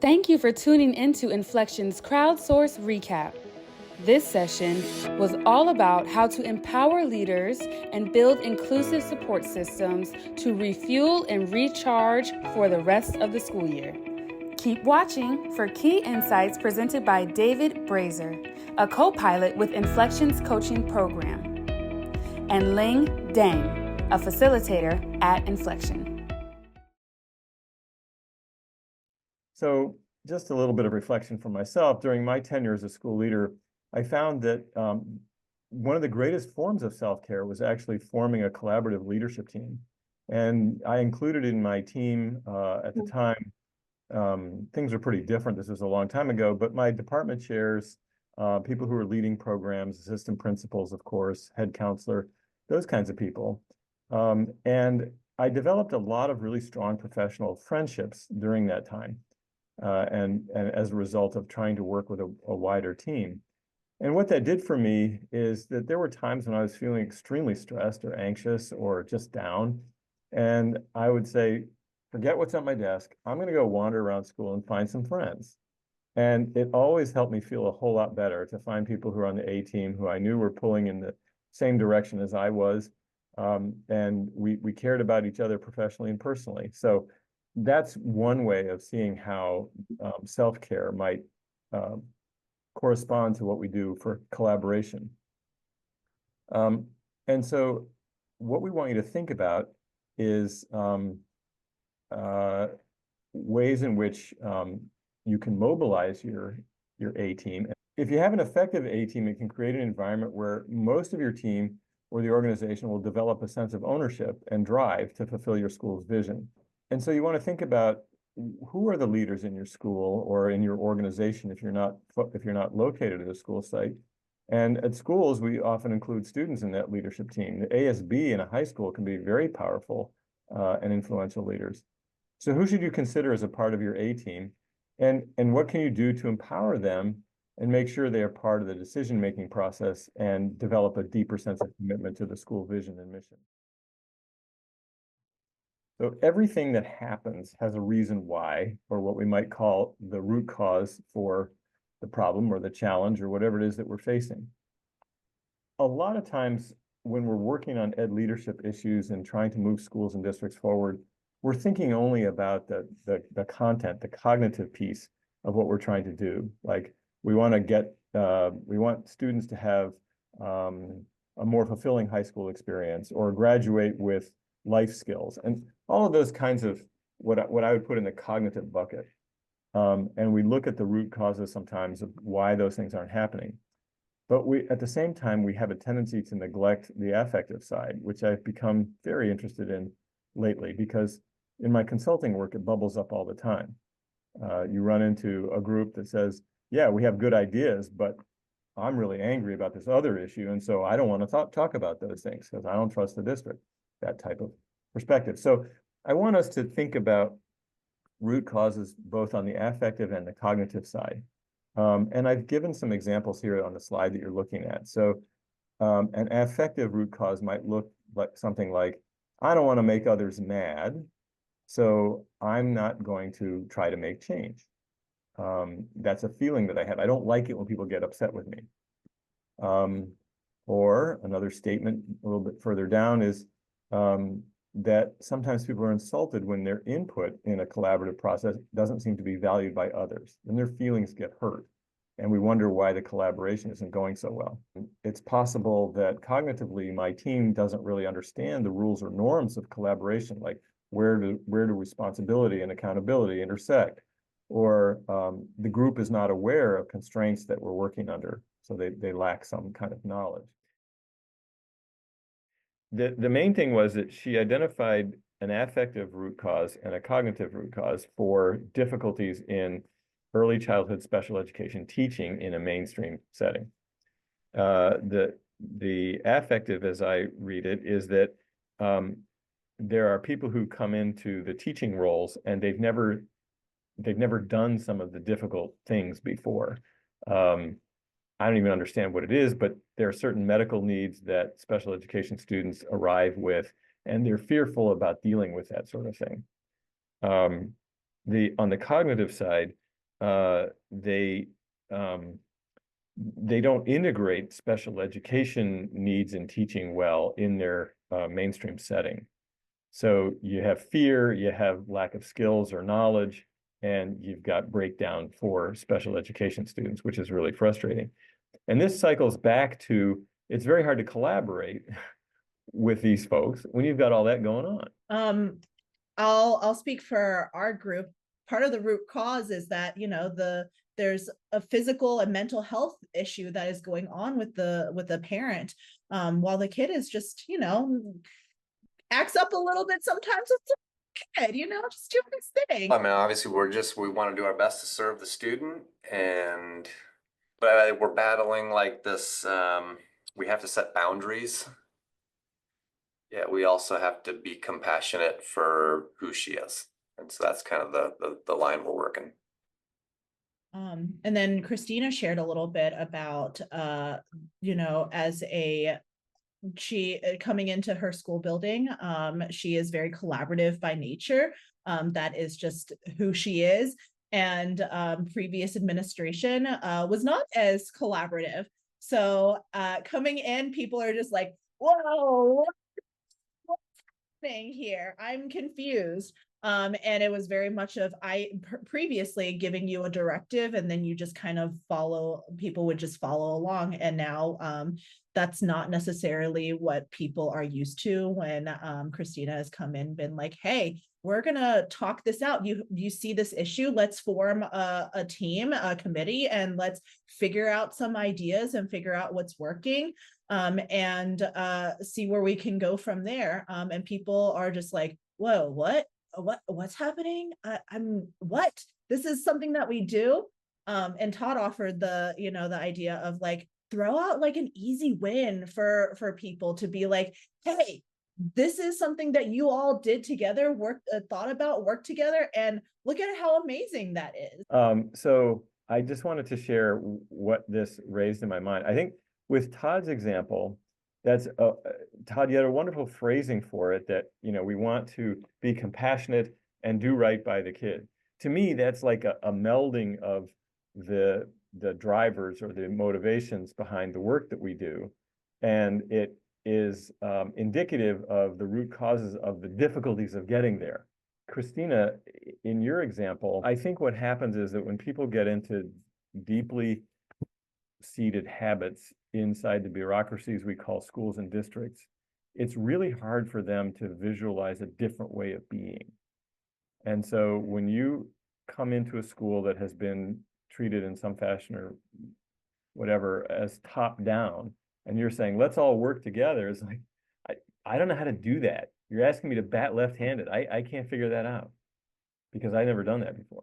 Thank you for tuning into Inflection's Crowdsource Recap. This session was all about how to empower leaders and build inclusive support systems to refuel and recharge for the rest of the school year. Keep watching for key insights presented by David Brazier, a co-pilot with Inflection's coaching program, and Ling Dang, a facilitator at Inflection. So just a little bit of reflection for myself. During my tenure as a school leader, I found that one of the greatest forms of self-care was actually forming a collaborative leadership team. And I included in my team at the time, things were pretty different. This was a long time ago, but my department chairs, people who were leading programs, assistant principals, of course, head counselor, those kinds of people. And I developed a lot of really strong professional friendships during that time. And as a result of trying to work with a wider team. And what that did for me is that there were times when I was feeling extremely stressed or anxious or just down. And I would say, forget what's on my desk. I'm going to go wander around school and find some friends. And it always helped me feel a whole lot better to find people who are on the A team who I knew were pulling in the same direction as I was. And we cared about each other professionally and personally. So that's one way of seeing how self-care might correspond to what we do for collaboration. And so what we want you to think about is ways in which you can mobilize your A team. If you have an effective A team, it can create an environment where most of your team or the organization will develop a sense of ownership and drive to fulfill your school's vision. And so you want to think about who are the leaders in your school or in your organization if you're not located at a school site. And at schools, we often include students in that leadership team. The ASB in a high school can be very powerful and influential leaders. So who should you consider as a part of your A team? And what can you do to empower them and make sure they are part of the decision-making process and develop a deeper sense of commitment to the school vision and mission? So everything that happens has a reason why, or what we might call the root cause for the problem or the challenge or whatever it is that we're facing. A lot of times when we're working on ed leadership issues and trying to move schools and districts forward, we're thinking only about the content, the cognitive piece of what we're trying to do. Like we want students to have a more fulfilling high school experience or graduate with life skills and all of those kinds of what I would put in the cognitive bucket. And we look at the root causes sometimes of why those things aren't happening. But at the same time, we have a tendency to neglect the affective side, which I've become very interested in lately because in my consulting work, it bubbles up all the time. You run into a group that says, yeah, we have good ideas, but I'm really angry about this other issue. And so I don't want to talk about those things because I don't trust the district, that type of perspective. So I want us to think about root causes both on the affective and the cognitive side. And I've given some examples here on the slide that you're looking at. So an affective root cause might look like something like, I don't want to make others mad, so I'm not going to try to make change. That's a feeling that I have. I don't like it when people get upset with me. Or another statement a little bit further down is that sometimes people are insulted when their input in a collaborative process doesn't seem to be valued by others, and their feelings get hurt. And we wonder why the collaboration isn't going so well. It's possible that cognitively, my team doesn't really understand the rules or norms of collaboration, like where do responsibility and accountability intersect, or the group is not aware of constraints that we're working under, so they lack some kind of knowledge. The main thing was that she identified an affective root cause and a cognitive root cause for difficulties in early childhood special education teaching in a mainstream setting. The affective, as I read it, is that there are people who come into the teaching roles and they've never done some of the difficult things before. I don't even understand what it is, but there are certain medical needs that special education students arrive with, and they're fearful about dealing with that sort of thing. on the cognitive side, they don't integrate special education needs in teaching well in their mainstream setting. So you have fear, you have lack of skills or knowledge, and you've got breakdown for special education students, which is really frustrating. And this cycles back to, it's very hard to collaborate with these folks when you've got all that going on. I'll speak for our group. Part of the root cause is that, there's a physical and mental health issue that is going on with the parent, while the kid is just, acts up a little bit sometimes. It's a kid, just doing his thing. I mean, obviously we want to do our best to serve the student, but we're battling like this, we have to set boundaries. Yeah, we also have to be compassionate for who she is. And so that's kind of the line we're working. And then Christina shared a little bit about, as she coming into her school building, she is very collaborative by nature. That is just who she is. And previous administration was not as collaborative. So coming in, people are just like, whoa, what's happening here? I'm confused. And it was very much of previously giving you a directive, and then you just kind of people would just follow along. And now that's not necessarily what people are used to when Christina has come in and been like, hey, we're going to talk this out. You see this issue, let's form a team, a committee, and let's figure out some ideas and figure out what's working, and see where we can go from there. And people are just like, whoa, what's happening? What? This is something that we do. And Todd offered the idea of like, throw out like an easy win for people to be like, hey, this is something that you all did together, worked together, and look at how amazing that is. So I just wanted to share what this raised in my mind. I think with Todd's example, that's Todd, you had a wonderful phrasing for it, that we want to be compassionate and do right by the kid. To me, that's like a melding of the drivers or the motivations behind the work that we do, and it is indicative of the root causes of the difficulties of getting there. Christina, in your example, I think what happens is that when people get into deeply seated habits inside the bureaucracies we call schools and districts, it's really hard for them to visualize a different way of being. And so when you come into a school that has been treated in some fashion or whatever as top down, and you're saying, let's all work together, it's like, I don't know how to do that. You're asking me to bat left-handed. I can't figure that out because I've never done that before.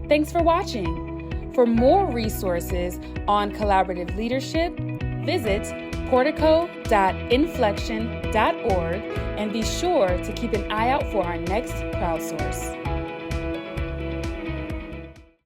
Thanks for watching. For more resources on collaborative leadership, visit portico.inflection.org and be sure to keep an eye out for our next crowdsource.